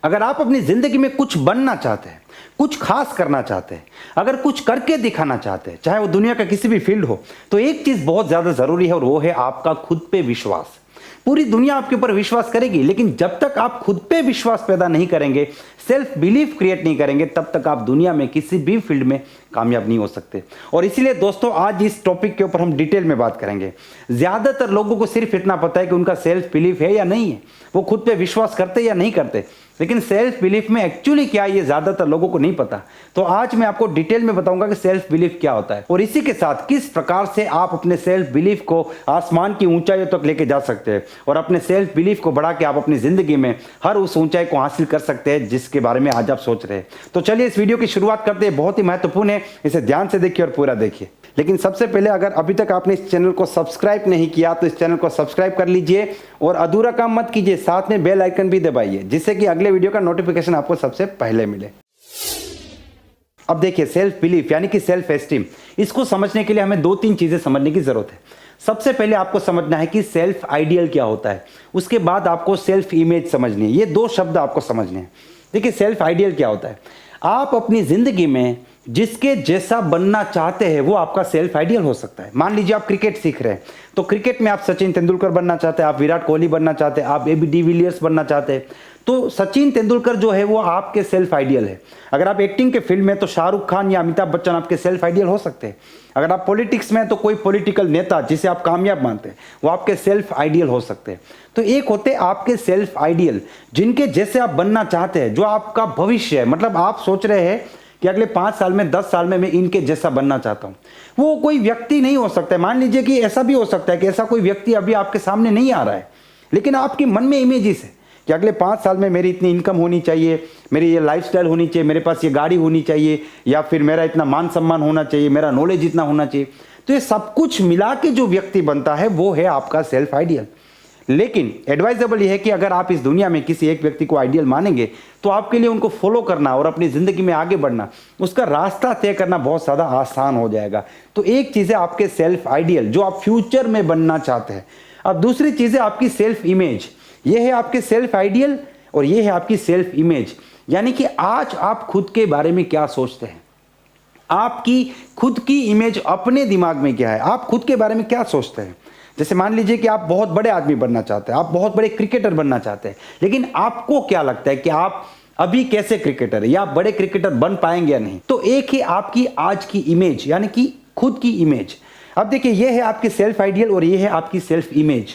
अगर आप अपनी जिंदगी में कुछ बनना चाहते हैं, कुछ खास करना चाहते हैं, अगर कुछ करके दिखाना चाहते हैं, चाहे वो दुनिया का किसी भी फील्ड हो, तो एक चीज बहुत ज्यादा जरूरी है और वो है आपका खुद पे विश्वास। पूरी दुनिया आपके ऊपर विश्वास करेगी, लेकिन जब तक आप खुद पे विश्वास पैदा नहीं करेंगे, सेल्फ बिलीफ क्रिएट नहीं करेंगे, तब तक आप दुनिया में किसी भी फील्ड में कामयाब नहीं हो सकते। और इसीलिए दोस्तों, आज इस टॉपिक के ऊपर हम डिटेल में बात करेंगे। ज्यादातर लोगों को सिर्फ इतना पता है कि उनका सेल्फ बिलीफ है या नहीं है, वो खुद पे विश्वास करते या नहीं करते, लेकिन सेल्फ बिलीफ में एक्चुअली क्या है ये ज्यादातर लोगों को नहीं पता। तो आज मैं आपको डिटेल में बताऊंगा कि सेल्फ बिलीफ क्या होता है और इसी के साथ किस प्रकार से आप अपने सेल्फ बिलीफ को आसमान की ऊंचाइयों तक लेके जा सकते हैं और अपने सेल्फ बिलीफ को बढ़ा के आप अपनी जिंदगी में हर उस ऊंचाई को हासिल कर सकते हैं जिसके बारे में आज आप सोच रहे हैं। तो चलिए इस वीडियो की शुरुआत करते हैं। बहुत ही महत्वपूर्ण है, इसे ध्यान से देखिए और पूरा देखिए। लेकिन सबसे पहले, अगर अभी तक आपने इस चैनल को सब्सक्राइब नहीं किया तो इस चैनल को सब्सक्राइब कर लीजिए और अधूरा काम मत कीजिए, साथ में बेल आइकन भी दबाइए जिससे कि अगले वीडियो का नोटिफिकेशन आपको सबसे पहले मिले। अब देखिए, सेल्फ बिलीफ यानी कि सेल्फ एस्टीम, इसको समझने के लिए हमें दो तीन चीजें समझने की जरूरत है। सबसे पहले आपको समझना है कि सेल्फ आइडियल क्या होता है, उसके बाद आपको सेल्फ इमेज समझनी है। ये दो शब्द आपको समझने हैं। देखिए, सेल्फ आइडियल क्या होता है? आप अपनी जिंदगी में जिसके जैसा बनना चाहते हैं वो आपका सेल्फ आइडियल हो सकता है। मान लीजिए आप क्रिकेट सीख रहे हैं, तो क्रिकेट में आप सचिन तेंदुलकर बनना चाहते हैं, आप विराट कोहली बनना चाहते हैं, आप एबी डिविलियर्स बनना चाहते हैं, तो सचिन तेंदुलकर जो है वो आपके सेल्फ आइडियल है। अगर आप एक्टिंग के फील्ड में तो शाहरुख खान या अमिताभ बच्चन आपके सेल्फ आइडियल हो सकते हैं। अगर आप पॉलिटिक्स में तो कोई पॉलिटिकल नेता जिसे आप कामयाब मानते हैं वो आपके सेल्फ आइडियल हो सकते हैं। तो एक होते आपके सेल्फ आइडियल जिनके जैसे आप बनना चाहते हैं, जो आपका भविष्य है, मतलब आप सोच रहे हैं कि अगले 5 साल में 10 साल में मैं इनके जैसा बनना चाहता हूं। वो कोई व्यक्ति नहीं हो सकता है। मान लीजिए कि ऐसा भी हो सकता है कि ऐसा कोई व्यक्ति अभी आपके सामने नहीं आ रहा है, लेकिन आपके मन में इमेजेस है कि अगले 5 साल में मेरी इतनी इनकम होनी चाहिए, मेरी ये लाइफस्टाइल होनी चाहिए, मेरे पास ये गाड़ी होनी चाहिए, या फिर मेरा इतना मान सम्मान होना चाहिए, मेरा नॉलेज इतना होना चाहिए। तो ये सब कुछ मिला के जो व्यक्ति बनता है वो है आपका सेल्फ आइडियल। लेकिन एडवाइजेबल ये है कि अगर आप इस दुनिया में किसी एक व्यक्ति को आइडियल मानेंगे तो आपके लिए उनको फॉलो करना और अपनी जिंदगी में आगे बढ़ना, उसका रास्ता तय करना बहुत ज़्यादा आसान हो जाएगा। तो एक चीज़ है आपके सेल्फ आइडियल जो आप फ्यूचर में बनना चाहते हैं। अब दूसरी चीज़ है आपकी सेल्फ इमेज। ये है आपके सेल्फ आइडियल और ये है आपकी सेल्फ इमेज, यानी कि आज आप खुद के बारे में क्या सोचते हैं, आपकी खुद की इमेज अपने दिमाग में क्या है, आप खुद के बारे में क्या सोचते हैं। जैसे मान लीजिए कि आप बहुत बड़े आदमी बनना चाहते हैं, आप बहुत बड़े क्रिकेटर बनना चाहते हैं, लेकिन आपको क्या लगता है कि आप अभी कैसे क्रिकेटर है या आप बड़े क्रिकेटर बन पाएंगे या नहीं। तो एक है आपकी आज की इमेज, यानी कि खुद की इमेज। अब देखिए, ये है आपकी सेल्फ आइडियल और ये है आपकी सेल्फ इमेज।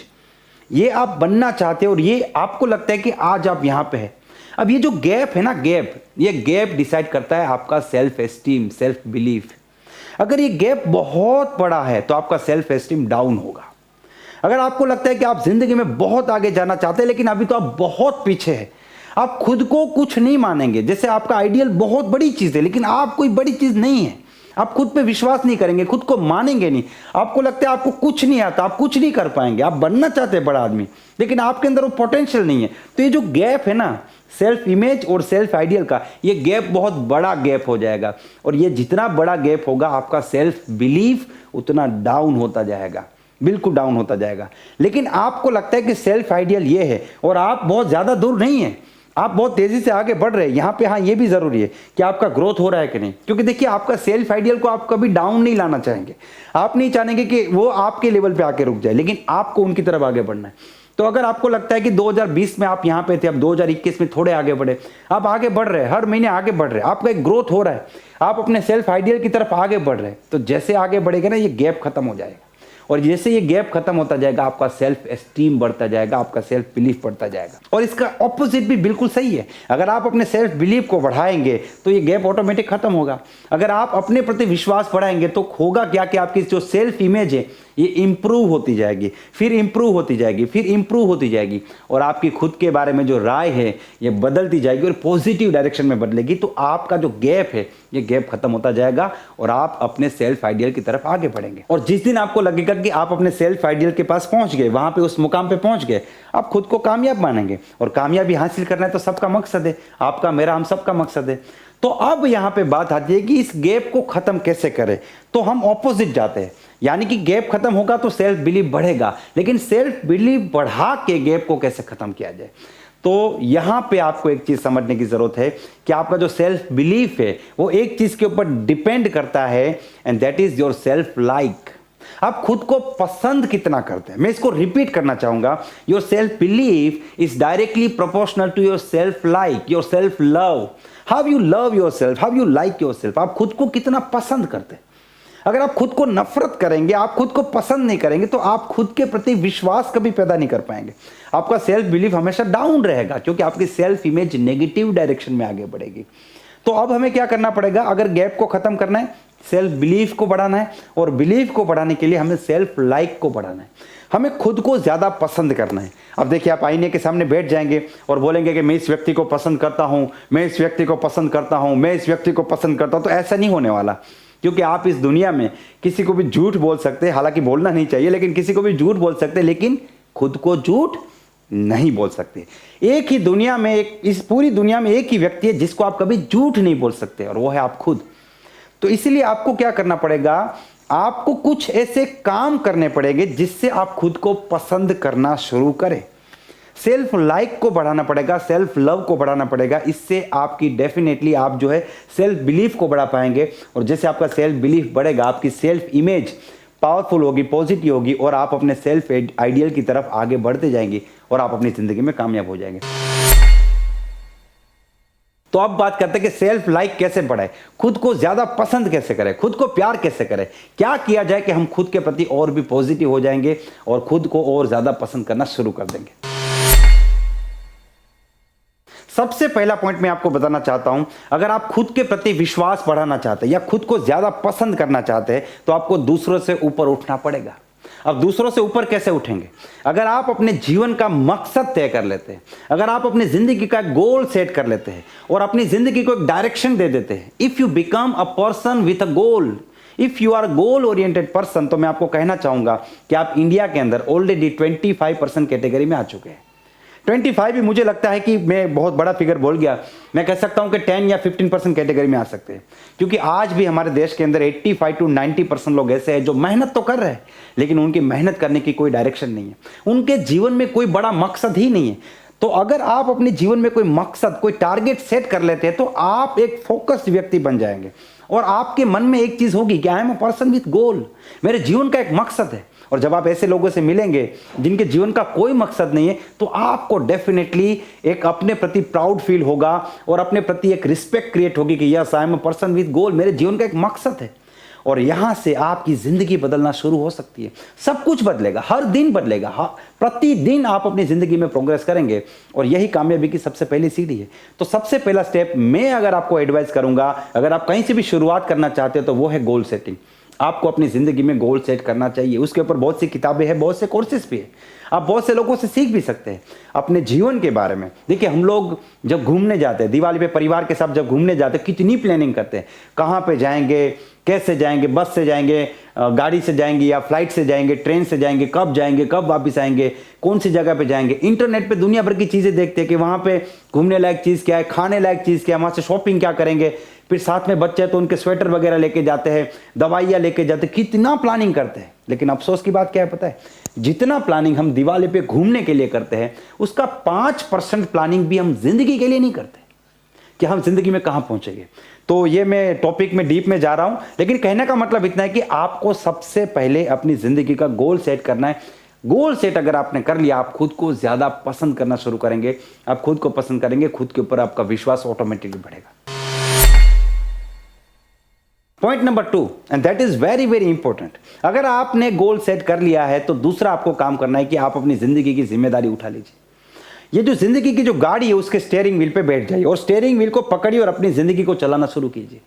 ये आप बनना चाहते हैं और ये आपको लगता है कि आज आप यहां पे है। अब ये जो गैप है ना, ये गैप डिसाइड करता है आपका सेल्फ एस्टीम, सेल्फ बिलीफ। अगर ये गैप बहुत बड़ा है तो आपका सेल्फ एस्टीम डाउन होगा। अगर आपको लगता है कि आप जिंदगी में बहुत आगे जाना चाहते हैं लेकिन अभी तो आप बहुत पीछे हैं, आप खुद को कुछ नहीं मानेंगे, जैसे आपका आइडियल बहुत बड़ी चीज है लेकिन आप कोई बड़ी चीज नहीं है, आप खुद पे विश्वास नहीं करेंगे, खुद को मानेंगे नहीं, आपको लगता है आपको कुछ नहीं आता, आप कुछ नहीं कर पाएंगे, आप बनना चाहते हैं बड़ा आदमी लेकिन आपके अंदर वो पोटेंशियल नहीं है। तो ये जो गैप है ना सेल्फ इमेज और सेल्फ आइडियल का, ये गैप बहुत बड़ा गैप हो जाएगा और ये जितना बड़ा गैप होगा आपका सेल्फ बिलीफ उतना डाउन होता जाएगा, बिल्कुल डाउन होता जाएगा। लेकिन आपको लगता है कि सेल्फ आइडियल ये है और आप बहुत ज़्यादा दूर नहीं है, आप बहुत तेज़ी से आगे बढ़ रहे हैं। यहाँ पे हाँ, ये भी ज़रूरी है कि आपका ग्रोथ हो रहा है कि नहीं, क्योंकि देखिए आपका सेल्फ आइडियल को आप कभी डाउन नहीं लाना चाहेंगे। आप नहीं चाहेंगे कि वो आपके लेवल पे आके रुक जाए, लेकिन आपको उनकी तरफ आगे बढ़ना है। तो अगर आपको लगता है कि 2020 में आप यहाँ पे थे, अब 2021 में थोड़े आगे बढ़े, आप आगे बढ़ रहे हैं, हर महीने आगे बढ़ रहे हैं, आपका एक ग्रोथ हो रहा है, आप अपने सेल्फ आइडियल की तरफ आगे बढ़ रहे हैं, तो जैसे आगे बढ़ेगा ना ये गैप खत्म हो जाएगा और जैसे ये गैप खत्म होता जाएगा आपका सेल्फ एस्टीम बढ़ता जाएगा, आपका सेल्फ बिलीफ बढ़ता जाएगा। और इसका ऑपोजिट भी बिल्कुल सही है। अगर आप अपने सेल्फ बिलीफ को बढ़ाएंगे तो ये गैप ऑटोमेटिक खत्म होगा। अगर आप अपने प्रति विश्वास बढ़ाएंगे तो होगा क्या कि आपकी जो सेल्फ इमेज है ये इंप्रूव होती जाएगी, फिर इंप्रूव होती जाएगी, फिर इंप्रूव होती जाएगी और आपकी खुद के बारे में जो राय है ये बदलती जाएगी और पॉजिटिव डायरेक्शन में बदलेगी। तो आपका जो गैप है ये गैप खत्म होता जाएगा और आप अपने सेल्फ आइडियल की तरफ आगे बढ़ेंगे। और जिस दिन आपको लगेगा कि आप अपने सेल्फ आइडियल के पास पहुंच गए, वहां पे उस मुकाम पे पहुंच गए, आप खुद को कामयाब मानेंगे। और कामयाबी हासिल करना है तो सबका मकसद है, आपका मेरा हम सबका मकसद है। तो अब यहां पे बात आती है कि इस गैप को खत्म कैसे करें। तो हम ऑपोजिट जाते हैं, यानी कि गैप खत्म होगा तो सेल्फ बिलीफ बढ़ेगा, लेकिन सेल्फ बिलीफ बढ़ा के गैप को कैसे खत्म किया जाए। तो यहां पे आपको एक चीज समझने की जरूरत है कि आपका जो सेल्फ बिलीफ है वो एक चीज के ऊपर डिपेंड करता है, and that is your self like. आप खुद को पसंद कितना करते हैं। मैं इसको रिपीट करना चाहूंगा, your self belief is directly proportional to your self like, your self love. How you love yourself, how you like your self. आप खुद को कितना पसंद करते हैं। अगर आप खुद को नफरत करेंगे, आप खुद को पसंद नहीं करेंगे, तो आप खुद के प्रति विश्वास कभी पैदा नहीं कर पाएंगे। आपका सेल्फ बिलीफ हमेशा डाउन रहेगा, क्योंकि आपकी सेल्फ इमेज नेगेटिव डायरेक्शन में आगे बढ़ेगी। तो अब हमें क्या करना पड़ेगा, अगर गैप को खत्म करना है, सेल्फ बिलीफ को बढ़ाना है, और बिलीफ को बढ़ाने के लिए हमें सेल्फ लाइक को बढ़ाना है। हमें खुद को ज्यादा पसंद करना है। अब देखिए, आप आईने के सामने बैठ जाएंगे और बोलेंगे कि मैं इस व्यक्ति को पसंद करता हूं, मैं इस व्यक्ति को पसंद करता हूं, मैं इस व्यक्ति को पसंद करता हूं, तो ऐसा नहीं होने वाला। क्योंकि आप इस दुनिया में किसी को भी झूठ बोल सकते हैं, हालांकि बोलना नहीं चाहिए, लेकिन किसी को भी झूठ बोल सकते हैं, लेकिन खुद को झूठ नहीं बोल सकते। एक ही दुनिया में, इस पूरी दुनिया में एक ही व्यक्ति है जिसको आप कभी झूठ नहीं बोल सकते, और वो है आप खुद। तो इसलिए आपको क्या करना पड़ेगा, आपको कुछ ऐसे काम करने पड़ेंगे जिससे आप खुद को पसंद करना शुरू करें। सेल्फ लाइक को बढ़ाना पड़ेगा, सेल्फ लव को बढ़ाना पड़ेगा। इससे आपकी डेफिनेटली आप जो है सेल्फ बिलीफ को बढ़ा पाएंगे, और जैसे आपका सेल्फ बिलीफ बढ़ेगा, आपकी सेल्फ इमेज पावरफुल होगी, पॉजिटिव होगी, और आप अपने सेल्फ आइडियल की तरफ आगे बढ़ते जाएंगे और आप अपनी जिंदगी में कामयाब हो जाएंगे। तो अब बात करते हैं कि सेल्फ लाइक कैसे बढ़ाए, खुद को ज्यादा पसंद कैसे करें, खुद को प्यार कैसे करें, क्या किया जाए कि हम खुद के प्रति और भी पॉजिटिव हो जाएंगे और खुद को और ज्यादा पसंद करना शुरू कर देंगे। सबसे पहला पॉइंट मैं आपको बताना चाहता हूं, अगर आप खुद के प्रति विश्वास बढ़ाना चाहते हैं या खुद को ज्यादा पसंद करना चाहते हैं, तो आपको दूसरों से ऊपर उठना पड़ेगा। अब दूसरों से ऊपर कैसे उठेंगे, अगर आप अपने जीवन का मकसद तय कर लेते हैं, अगर आप अपनी जिंदगी का गोल सेट कर लेते हैं और अपनी जिंदगी को एक डायरेक्शन दे देते हैं। If you become a person with a goal, if you are goal oriented person, तो मैं आपको कहना चाहूंगा कि आप इंडिया के अंदर ऑलरेडी 25% कैटेगरी में आ चुके हैं। 25 भी मुझे लगता है कि मैं बहुत बड़ा फिगर बोल गया, मैं कह सकता हूं कि 10 या 15% कैटेगरी में आ सकते हैं। क्योंकि आज भी हमारे देश के अंदर 85 to 90% लोग ऐसे हैं जो मेहनत तो कर रहे हैं, लेकिन उनकी मेहनत करने की कोई डायरेक्शन नहीं है, उनके जीवन में कोई बड़ा मकसद ही नहीं है। तो अगर आप अपने जीवन में कोई मकसद, कोई टारगेट सेट कर लेते हैं, तो आप एक फोकस्ड व्यक्ति बन जाएंगे, और आपके मन में एक चीज होगी कि I am a person with goal, मेरे जीवन का एक मकसद है। और जब आप ऐसे लोगों से मिलेंगे जिनके जीवन का कोई मकसद नहीं है, तो आपको डेफिनेटली एक अपने प्रति प्राउड फील होगा और अपने प्रति एक रिस्पेक्ट क्रिएट होगी कि yes I am a person with goal, मेरे जीवन का एक मकसद है। और यहां से आपकी जिंदगी बदलना शुरू हो सकती है। सब कुछ बदलेगा, हर दिन बदलेगा, प्रतिदिन आप अपनी जिंदगी में प्रोग्रेस करेंगे, और यही कामयाबी की सबसे पहली सीढ़ी है। तो सबसे पहला स्टेप मैं अगर आपको एडवाइस करूंगा, अगर आप कहीं से भी शुरुआत करना चाहते हो, तो वो है गोल सेटिंग। आपको अपनी जिंदगी में गोल सेट करना चाहिए। उसके ऊपर बहुत सी किताबें हैं, बहुत से कोर्सेज भी है, आप बहुत से लोगों से सीख भी सकते हैं अपने जीवन के बारे में। देखिए, हम लोग जब घूमने जाते हैं, दिवाली पे परिवार के साथ जब घूमने जाते हैं, कितनी प्लानिंग करते हैं, कहाँ पे जाएंगे, कैसे जाएंगे, बस से जाएंगे, गाड़ी से जाएंगे या फ्लाइट से जाएंगे, ट्रेन से जाएंगे, कब वापस आएंगे, कौन सी जगह पे जाएंगे। इंटरनेट पे दुनिया भर की चीज़ें देखते हैं कि वहाँ पे घूमने लायक चीज़ क्या है, खाने लायक चीज़ क्या है, वहाँ से शॉपिंग क्या करेंगे। फिर साथ में बच्चे हैं तो उनके स्वेटर वगैरह लेके जाते हैं, दवाइयाँ लेके जाते हैं, कितना प्लानिंग करते हैं। लेकिन अफसोस की बात क्या है पता है, जितना प्लानिंग हम दिवाली पे घूमने के लिए करते हैं, उसका 5% प्लानिंग भी हम जिंदगी के लिए नहीं करते कि हम जिंदगी में कहाँ पहुंचेंगे। तो ये मैं टॉपिक में डीप में जा रहा हूं, लेकिन कहने का मतलब इतना है कि आपको सबसे पहले अपनी जिंदगी का गोल सेट करना है। गोल सेट अगर आपने कर लिया, आप खुद को ज्यादा पसंद करना शुरू करेंगे। आप खुद को पसंद करेंगे, खुद के ऊपर आपका विश्वास ऑटोमेटिकली बढ़ेगा। Point number 2, and that is very very important. अगर आपने गोल सेट कर लिया है, तो दूसरा आपको काम करना है कि आप अपनी जिंदगी की जिम्मेदारी उठा लीजिए। ये जो जिंदगी की जो गाड़ी है, उसके स्टीयरिंग व्हील पे बैठ जाइए और स्टीयरिंग व्हील को पकड़िए और अपनी जिंदगी को चलाना शुरू कीजिए।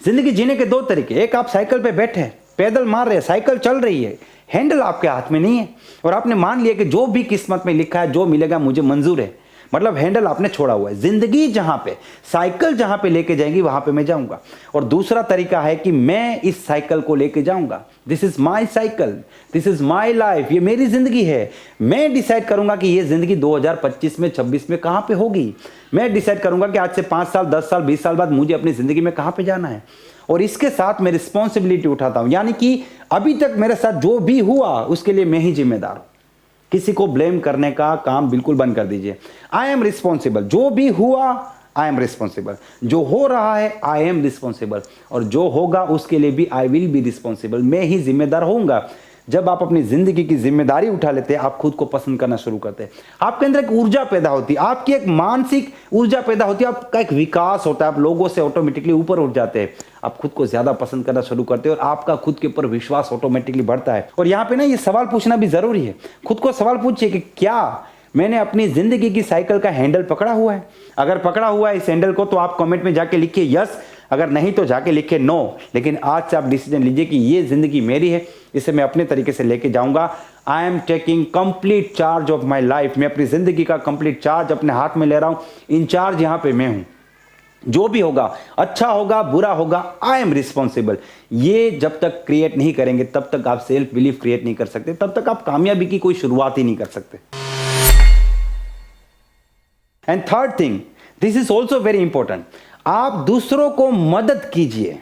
जिंदगी जीने के 2 तरीके, एक आप साइकिल पे बैठे हैं, पैदल मार रहे हैं, साइकिल चल रही है, हैंडल आपके हाथ में नहीं है, और आपने मान लिया कि जो भी किस्मत में लिखा है, जो मिलेगा मुझे मंजूर है, मतलब हैंडल आपने छोड़ा हुआ है। जिंदगी जहां पे, साइकिल जहां पे लेके जाएंगी, वहां पे मैं जाऊंगा। और दूसरा तरीका है कि मैं इस साइकिल को लेके जाऊंगा। This is my cycle, this is my life, ये मेरी जिंदगी है। मैं डिसाइड करूंगा कि ये जिंदगी 2025 में, 26 में कहां पे होगी। मैं डिसाइड करूंगा कि आज से 5 साल, 10 साल, 20 साल बाद मुझे अपनी जिंदगी में कहां पे जाना है। और इसके साथ मैं रिस्पॉन्सिबिलिटी उठाता हूं, यानी कि अभी तक मेरे साथ जो भी हुआ उसके लिए मैं ही जिम्मेदार हूं। किसी को ब्लेम करने का काम बिल्कुल बंद कर दीजिए। आई एम रिस्पॉन्सिबल, जो भी हुआ आई एम रिस्पॉन्सिबल, जो हो रहा है आई एम रिस्पॉन्सिबल, और जो होगा उसके लिए भी आई विल बी रिस्पॉन्सिबल, मैं ही जिम्मेदार होऊंगा। जब आप अपनी जिंदगी की जिम्मेदारी उठा लेते हैं, आप खुद को पसंद करना शुरू करते हैं, आपके अंदर एक ऊर्जा पैदा होती है, आपकी एक मानसिक ऊर्जा पैदा होती है, आपका एक विकास होता है, आप लोगों से ऑटोमेटिकली ऊपर उठ जाते हैं, आप खुद को ज्यादा पसंद करना शुरू करते हैं और आपका खुद के ऊपर विश्वास ऑटोमेटिकली बढ़ता है। और यहाँ पे ना ये सवाल पूछना भी जरूरी है, खुद को सवाल पूछिए कि क्या मैंने अपनी जिंदगी की साइकिल का हैंडल पकड़ा हुआ है? अगर पकड़ा हुआ है इस हैंडल को तो आप कमेंट में जाके लिखिए यस, अगर नहीं तो जाके लिखिए नो। लेकिन आज से आप डिसीजन लीजिए कि ये जिंदगी मेरी है, इसे मैं अपने तरीके से लेके जाऊंगा। I am taking complete charge of my life, मैं अपनी जिंदगी का कंप्लीट चार्ज अपने हाथ में ले रहा हूं। इंचार्ज यहां पे मैं हूं, जो भी होगा अच्छा होगा बुरा होगा, आई एम रिस्पॉन्सिबल। ये जब तक क्रिएट नहीं करेंगे तब तक आप सेल्फ बिलीफ क्रिएट नहीं कर सकते, तब तक आप कामयाबी की कोई शुरुआत ही नहीं कर सकते। And third thing, this is also very important, आप दूसरों को मदद कीजिए।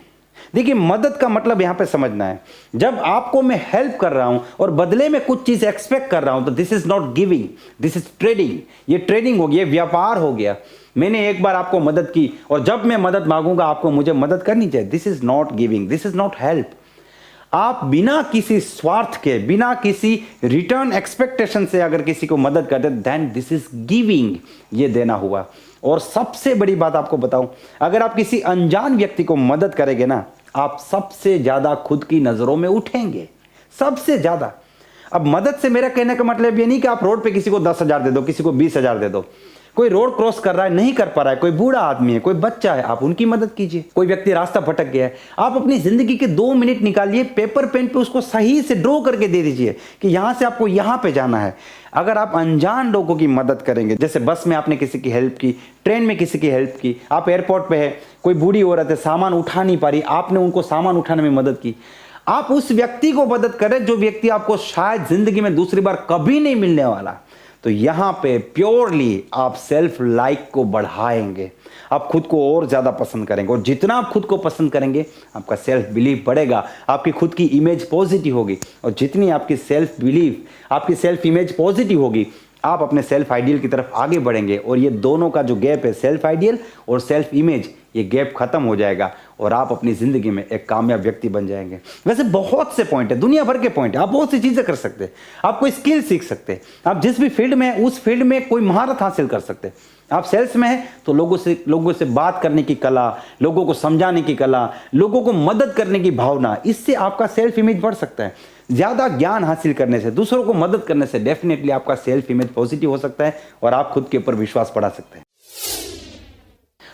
देखिए मदद का मतलब यहां पे समझना है, जब आपको मैं हेल्प कर रहा हूं और बदले में कुछ चीज एक्सपेक्ट कर रहा हूं तो this is not giving, this is trading. ये ट्रेडिंग हो गया, व्यापार हो गया। मैंने एक बार आपको मदद की और जब मैं मदद मांगूंगा आपको मुझे मदद करनी चाहिए, this is not giving, this is not help. आप बिना किसी स्वार्थ के, बिना किसी रिटर्न एक्सपेक्टेशन से अगर किसी को मदद करते देन दिस इज गिविंग, ये देना हुआ। और सबसे बड़ी बात आपको बताऊं, अगर आप किसी अनजान व्यक्ति को मदद करेंगे ना, आप सबसे ज्यादा खुद की नजरों में उठेंगे, सबसे ज्यादा। अब मदद से मेरा कहने का मतलब ये नहीं कि आप रोड पे किसी को 10,000 दे दो, किसी को 20,000 दे दो। कोई रोड क्रॉस कर रहा है, नहीं कर पा रहा है, कोई बूढ़ा आदमी है, कोई बच्चा है, आप उनकी मदद कीजिए। कोई व्यक्ति रास्ता भटक गया है, आप अपनी जिंदगी के 2 मिनट निकालिए, पेपर पेन पे उसको सही से ड्रॉ करके दे दीजिए कि यहां से आपको यहां पे जाना है। अगर आप अनजान लोगों की मदद करेंगे, जैसे बस में आपने किसी की हेल्प की, ट्रेन में किसी की हेल्प की, आप एयरपोर्ट पे है, कोई बूढ़ी औरत है सामान उठा नहीं पा रही, आपने उनको सामान उठाने में मदद की, आप उस व्यक्ति को मदद करें जो व्यक्ति आपको शायद जिंदगी में दूसरी बार कभी नहीं मिलने वाला। तो यहां पे प्योरली आप सेल्फ लाइक को बढ़ाएंगे, आप खुद को और ज्यादा पसंद करेंगे, और जितना आप खुद को पसंद करेंगे आपका सेल्फ बिलीफ बढ़ेगा, आपकी खुद की इमेज पॉजिटिव होगी, और जितनी आपकी सेल्फ बिलीफ, आपकी सेल्फ इमेज पॉजिटिव होगी, आप अपने सेल्फ आइडियल की तरफ आगे बढ़ेंगे। और ये दोनों का जो गैप है, सेल्फ आइडियल और सेल्फ इमेज, ये गैप खत्म हो जाएगा और आप अपनी जिंदगी में एक कामयाब व्यक्ति बन जाएंगे। वैसे बहुत से पॉइंट है, दुनिया भर के पॉइंट है, आप बहुत सी चीजें कर सकते हैं, आप कोई स्किल सीख सकते हैं, आप जिस भी फील्ड में उस फील्ड में कोई महारत हासिल कर सकते हैं। आप सेल्स में हैं तो लोगों से बात करने की कला, लोगों को समझाने की कला, लोगों को मदद करने की भावना, इससे आपका सेल्फ इमेज बढ़ सकता है। ज्यादा ज्ञान हासिल करने से, दूसरों को मदद करने से डेफिनेटली आपका सेल्फ इमेज पॉजिटिव हो सकता है और आप खुद के ऊपर विश्वास बढ़ा सकते हैं।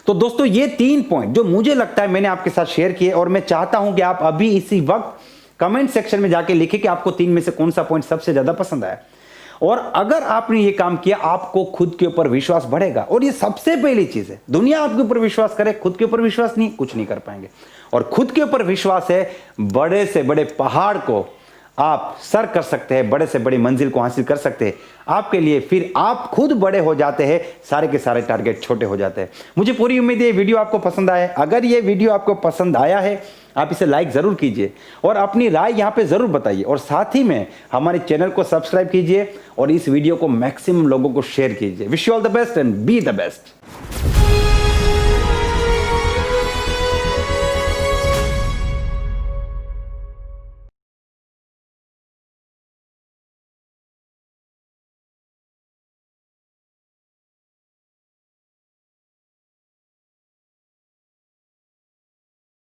तो दोस्तों ये 3 पॉइंट जो मुझे लगता है मैंने आपके साथ शेयर किए, और मैं चाहता हूं कि आप अभी इसी वक्त कमेंट सेक्शन में जाके लिखें कि आपको 3 में से कौन सा पॉइंट सबसे ज्यादा पसंद आया। और अगर आपने ये काम किया, आपको खुद के ऊपर विश्वास बढ़ेगा। और ये सबसे पहली चीज है, दुनिया आपके ऊपर विश्वास करे, खुद के ऊपर विश्वास नहीं, कुछ नहीं कर पाएंगे। और खुद के ऊपर विश्वास है, बड़े से बड़े पहाड़ को आप सर कर सकते हैं, बड़े से बड़ी मंजिल को हासिल कर सकते हैं आपके लिए। फिर आप खुद बड़े हो जाते हैं, सारे के सारे टारगेट छोटे हो जाते हैं। मुझे पूरी उम्मीद है ये वीडियो आपको पसंद आया है। अगर ये वीडियो आपको पसंद आया है, आप इसे लाइक जरूर कीजिए और अपनी राय यहां पे जरूर बताइए, और साथ ही में हमारे चैनल को सब्सक्राइब कीजिए और इस वीडियो को मैक्सिमम लोगों को शेयर कीजिए। Wish you all the best and be the best.